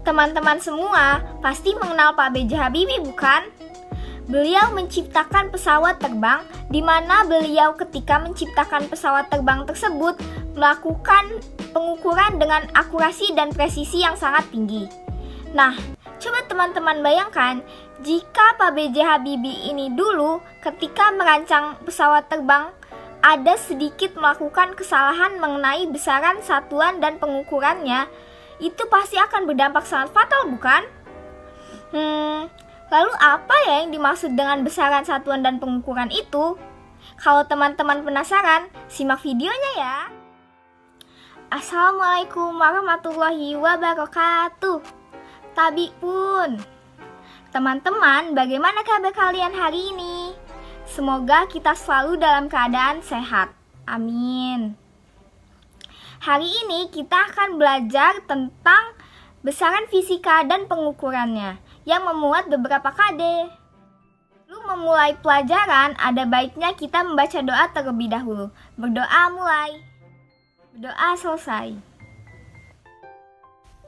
Teman-teman semua pasti mengenal Pak B.J. Habibie, bukan? Beliau menciptakan pesawat terbang, di mana beliau ketika menciptakan pesawat terbang tersebut melakukan pengukuran dengan akurasi dan presisi yang sangat tinggi. Nah, coba teman-teman bayangkan jika Pak B.J. Habibie ini dulu ketika merancang pesawat terbang ada sedikit melakukan kesalahan mengenai besaran satuan dan pengukurannya, itu pasti akan berdampak sangat fatal, bukan? Lalu apa ya yang dimaksud dengan besaran satuan dan pengukuran itu? Kalau teman-teman penasaran, simak videonya ya. Assalamualaikum warahmatullahi wabarakatuh. Tabi pun. Teman-teman, bagaimana kabar kalian hari ini? Semoga kita selalu dalam keadaan sehat. Amin. Hari ini kita akan belajar tentang besaran fisika dan pengukurannya yang memuat beberapa kade. Sebelum memulai pelajaran, ada baiknya kita membaca doa terlebih dahulu. Berdoa mulai. Berdoa selesai.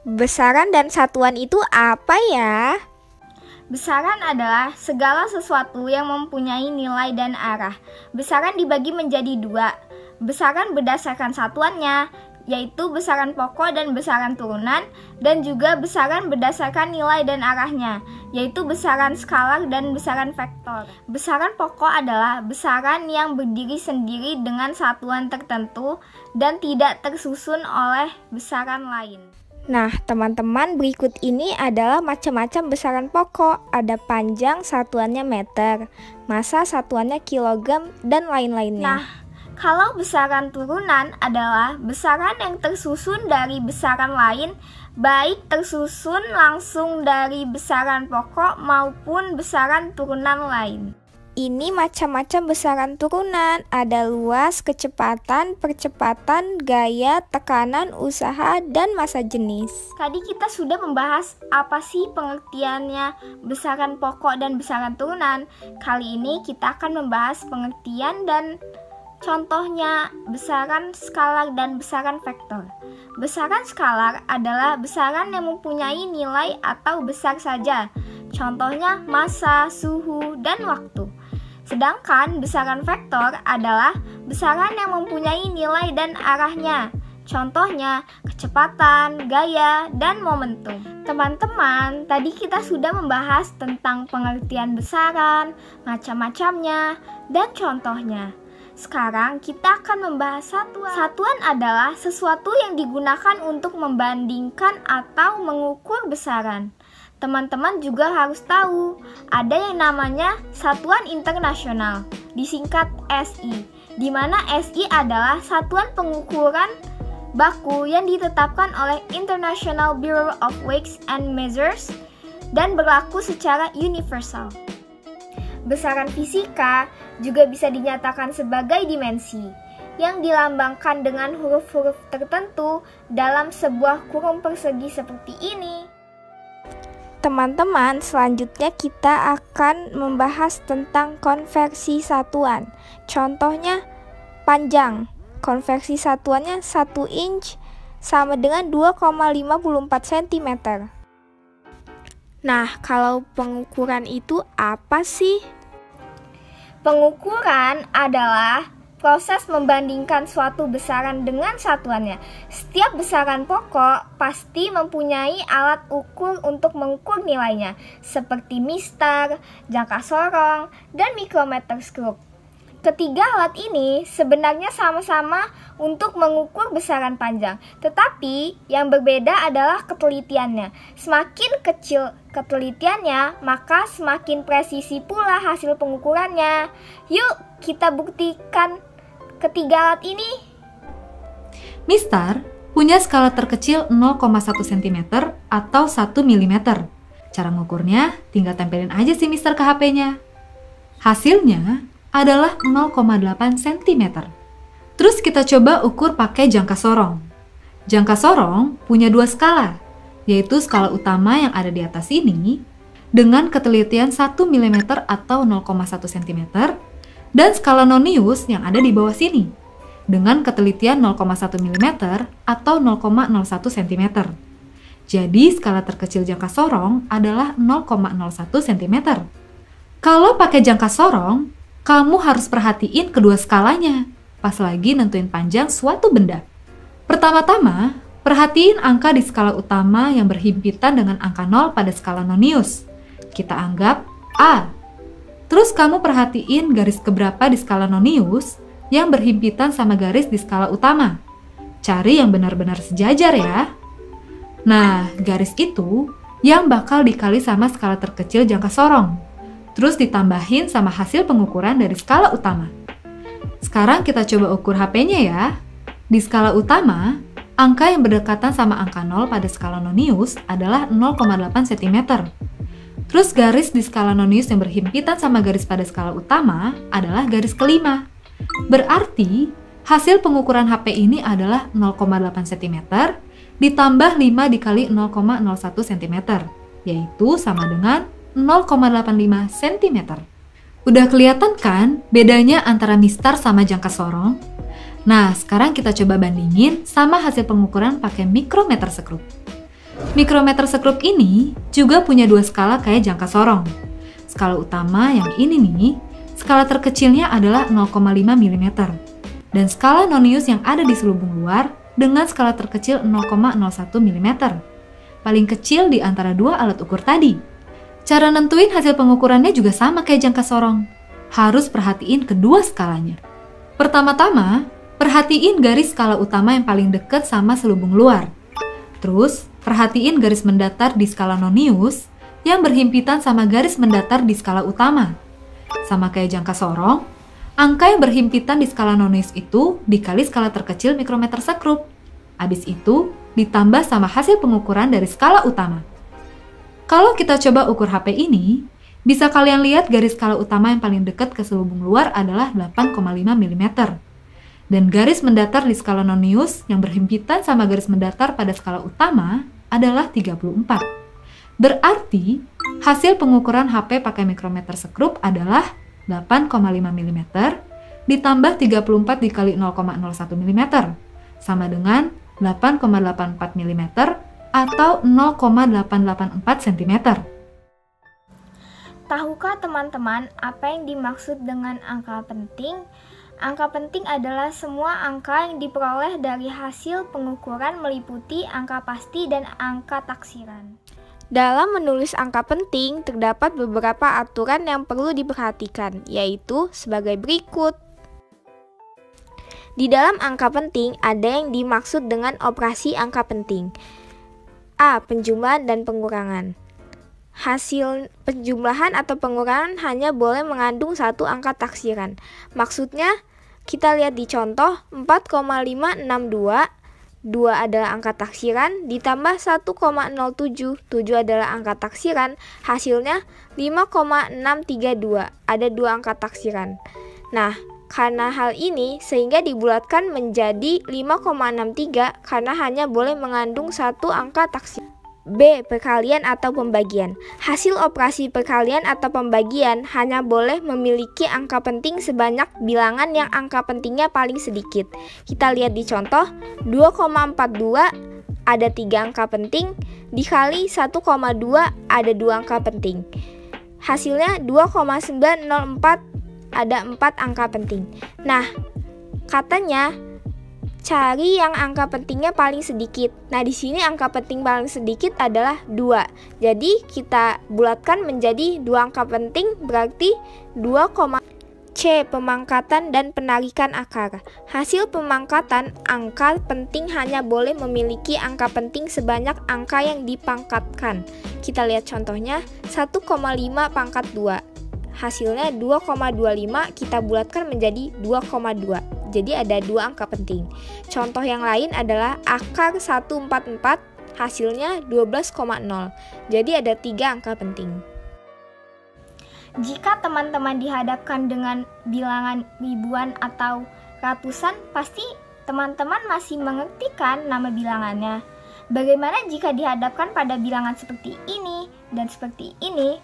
Besaran dan satuan itu apa ya? Besaran adalah segala sesuatu yang mempunyai nilai dan arah. Besaran dibagi menjadi dua. Besaran berdasarkan satuannya, yaitu besaran pokok dan besaran turunan, dan juga besaran berdasarkan nilai dan arahnya, yaitu besaran skalar dan besaran vektor. Besaran pokok adalah besaran yang berdiri sendiri dengan satuan tertentu dan tidak tersusun oleh besaran lain. Nah, teman-teman, berikut ini adalah macam-macam besaran pokok. Ada panjang, satuannya meter, massa, satuannya kilogram, dan lain-lainnya. Nah, kalau besaran turunan adalah besaran yang tersusun dari besaran lain, baik tersusun langsung dari besaran pokok maupun besaran turunan lain. Ini macam-macam besaran turunan, ada luas, kecepatan, percepatan, gaya, tekanan, usaha, dan massa jenis. Tadi kita sudah membahas apa sih pengertiannya besaran pokok dan besaran turunan. Kali ini kita akan membahas pengertian dan contohnya besaran skalar dan besaran vektor. Besaran skalar adalah besaran yang mempunyai nilai atau besar saja. Contohnya massa, suhu, dan waktu. Sedangkan besaran vektor adalah besaran yang mempunyai nilai dan arahnya. Contohnya kecepatan, gaya, dan momentum. Teman-teman, tadi kita sudah membahas tentang pengertian besaran, macam-macamnya, dan contohnya. Sekarang kita akan membahas satuan. Satuan adalah sesuatu yang digunakan untuk membandingkan atau mengukur besaran. Teman-teman juga harus tahu, ada yang namanya satuan internasional, disingkat SI, di mana SI adalah satuan pengukuran baku yang ditetapkan oleh International Bureau of Weights and Measures dan berlaku secara universal. Besaran fisika juga bisa dinyatakan sebagai dimensi yang dilambangkan dengan huruf-huruf tertentu dalam sebuah kurung persegi seperti ini. Teman-teman, selanjutnya kita akan membahas tentang konversi satuan. Contohnya panjang. Konversi satuannya 1 inch sama dengan 2,54 cm. Nah, kalau pengukuran itu apa sih? Pengukuran adalah proses membandingkan suatu besaran dengan satuannya. Setiap besaran pokok pasti mempunyai alat ukur untuk mengukur nilainya, seperti mistar, jangka sorong, dan mikrometerskop. Ketiga alat ini sebenarnya sama-sama untuk mengukur besaran panjang, tetapi yang berbeda adalah ketelitiannya. Semakin kecil ketelitiannya, maka semakin presisi pula hasil pengukurannya. Yuk, kita buktikan ketiga alat ini. Mistar punya skala terkecil 0,1 cm atau 1 mm. Cara ngukurnya tinggal tempelin aja si mistar ke HP-nya. Hasilnya adalah 0,8 cm. Terus kita coba ukur pakai jangka sorong. Jangka sorong punya dua skala, yaitu skala utama yang ada di atas ini dengan ketelitian 1 mm atau 0,1 cm dan skala nonius yang ada di bawah sini dengan ketelitian 0,1 mm atau 0,01 cm. Jadi skala terkecil jangka sorong adalah 0,01 cm. Kalau pakai jangka sorong, kamu harus perhatiin kedua skalanya pas lagi nentuin panjang suatu benda. Pertama-tama, perhatiin angka di skala utama yang berhimpitan dengan angka 0 pada skala nonius. Kita anggap A. Terus kamu perhatiin garis keberapa di skala nonius yang berhimpitan sama garis di skala utama. Cari yang benar-benar sejajar ya. Nah, garis itu yang bakal dikali sama skala terkecil jangka sorong. Terus ditambahin sama hasil pengukuran dari skala utama. Sekarang kita coba ukur HP-nya ya. Di skala utama, angka yang berdekatan sama angka 0 pada skala nonius adalah 0,8 cm. Terus garis di skala nonius yang berhimpitan sama garis pada skala utama adalah garis kelima. Berarti, hasil pengukuran HP ini adalah 0,8 cm ditambah 5 dikali 0,01 cm, yaitu sama dengan 0,85 cm. Udah kelihatan kan bedanya antara mistar sama jangka sorong? Nah, sekarang kita coba bandingin sama hasil pengukuran pakai mikrometer sekrup. Mikrometer sekrup ini juga punya dua skala kayak jangka sorong. Skala utama yang ini nih, skala terkecilnya adalah 0,5 mm. Dan skala nonius yang ada di selubung luar dengan skala terkecil 0,01 mm. Paling kecil di antara dua alat ukur tadi. Cara nentuin hasil pengukurannya juga sama kayak jangka sorong. Harus perhatiin kedua skalanya. Pertama-tama, perhatiin garis skala utama yang paling dekat sama selubung luar. Terus, perhatiin garis mendatar di skala nonius yang berhimpitan sama garis mendatar di skala utama. Sama kayak jangka sorong, angka yang berhimpitan di skala nonius itu dikali skala terkecil mikrometer sekrup. Habis itu, ditambah sama hasil pengukuran dari skala utama. Kalau kita coba ukur HP ini, bisa kalian lihat garis skala utama yang paling dekat ke selubung luar adalah 8,5 mm. Dan garis mendatar di skala nonius yang berhimpitan sama garis mendatar pada skala utama adalah 34. Berarti, hasil pengukuran HP pakai mikrometer sekrup adalah 8,5 mm ditambah 34 dikali 0,01 mm, sama dengan 8,84 mm atau 0,884 cm. Tahukah teman-teman apa yang dimaksud dengan angka penting? Angka penting adalah semua angka yang diperoleh dari hasil pengukuran meliputi angka pasti dan angka taksiran. Dalam menulis angka penting, terdapat beberapa aturan yang perlu diperhatikan, yaitu sebagai berikut. Di dalam angka penting, ada yang dimaksud dengan operasi angka penting. A. Penjumlahan dan pengurangan. Hasil penjumlahan atau pengurangan hanya boleh mengandung satu angka taksiran. Maksudnya, kita lihat di contoh 4,562, 2 adalah angka taksiran, ditambah 1,077, 7 adalah angka taksiran, hasilnya 5,632, ada 2 angka taksiran. Nah, karena hal ini sehingga dibulatkan menjadi 5,63 karena hanya boleh mengandung satu angka taksiran. B. Perkalian atau pembagian. Hasil operasi perkalian atau pembagian hanya boleh memiliki angka penting sebanyak bilangan yang angka pentingnya paling sedikit. Kita lihat di contoh, 2,42 ada 3 angka penting, dikali 1,2 ada 2 angka penting. Hasilnya 2,904 ada 4 angka penting. Nah, katanya cari yang angka pentingnya paling sedikit. Nah, di sini angka penting paling sedikit adalah 2. Jadi, kita bulatkan menjadi 2 angka penting berarti 2, C. Pemangkatan dan penarikan akar. Hasil pemangkatan angka penting hanya boleh memiliki angka penting sebanyak angka yang dipangkatkan. Kita lihat contohnya, 1,5 pangkat 2. Hasilnya 2,25 kita bulatkan menjadi 2,2. Jadi ada 2 angka penting. Contoh yang lain adalah akar 144, hasilnya 12,0. Jadi ada 3 angka penting. Jika teman-teman dihadapkan dengan bilangan ribuan atau ratusan, pasti teman-teman masih mengerti kan nama bilangannya. Bagaimana jika dihadapkan pada bilangan seperti ini dan seperti ini?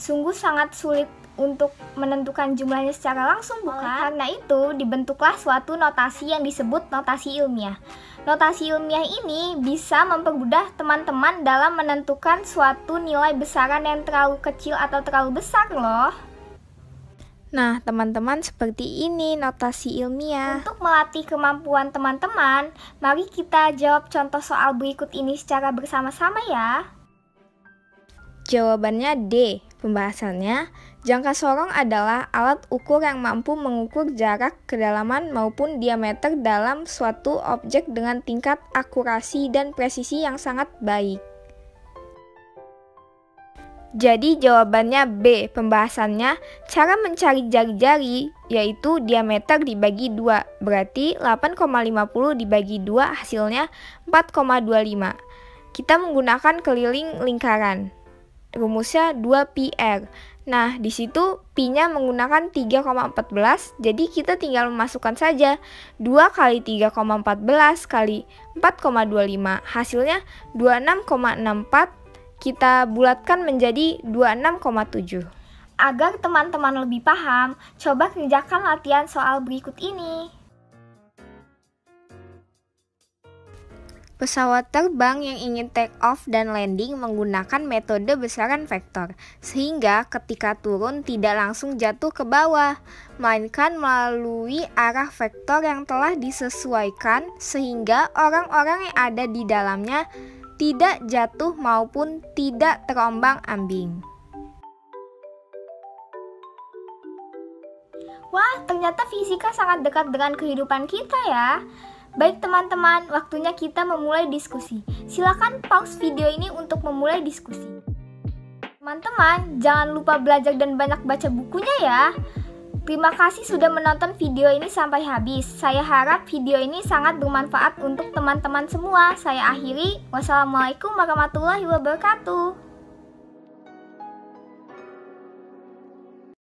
Sungguh sangat sulit untuk menentukan jumlahnya secara langsung, bukan? Karena itu dibentuklah suatu notasi yang disebut notasi ilmiah. Notasi ilmiah ini bisa mempermudah teman-teman dalam menentukan suatu nilai besaran yang terlalu kecil atau terlalu besar loh. Nah, teman-teman, seperti ini notasi ilmiah. Untuk melatih kemampuan teman-teman, mari kita jawab contoh soal berikut ini secara bersama-sama ya. Jawabannya D. Pembahasannya, jangka sorong adalah alat ukur yang mampu mengukur jarak, kedalaman, maupun diameter dalam suatu objek dengan tingkat akurasi dan presisi yang sangat baik. Jadi jawabannya B. Pembahasannya, cara mencari jari-jari yaitu diameter dibagi 2, berarti 8,50 dibagi 2 hasilnya 4,25. Kita menggunakan keliling lingkaran. Rumusnya 2πr. Nah, di situ pi-nya menggunakan 3,14, jadi kita tinggal memasukkan saja 2 kali 3,14 kali 4,25, hasilnya 26,64, kita bulatkan menjadi 26,7. Agar teman-teman lebih paham, coba kerjakan latihan soal berikut ini. Pesawat terbang yang ingin take off dan landing menggunakan metode besaran vektor, sehingga ketika turun tidak langsung jatuh ke bawah, melainkan melalui arah vektor yang telah disesuaikan sehingga orang-orang yang ada di dalamnya tidak jatuh maupun tidak terombang-ambing. Wah, ternyata fisika sangat dekat dengan kehidupan kita ya. Baik teman-teman, waktunya kita memulai diskusi. Silakan pause video ini untuk memulai diskusi. Teman-teman, jangan lupa belajar dan banyak baca bukunya ya. Terima kasih sudah menonton video ini sampai habis. Saya harap video ini sangat bermanfaat untuk teman-teman semua. Saya akhiri. Wassalamualaikum warahmatullahi wabarakatuh.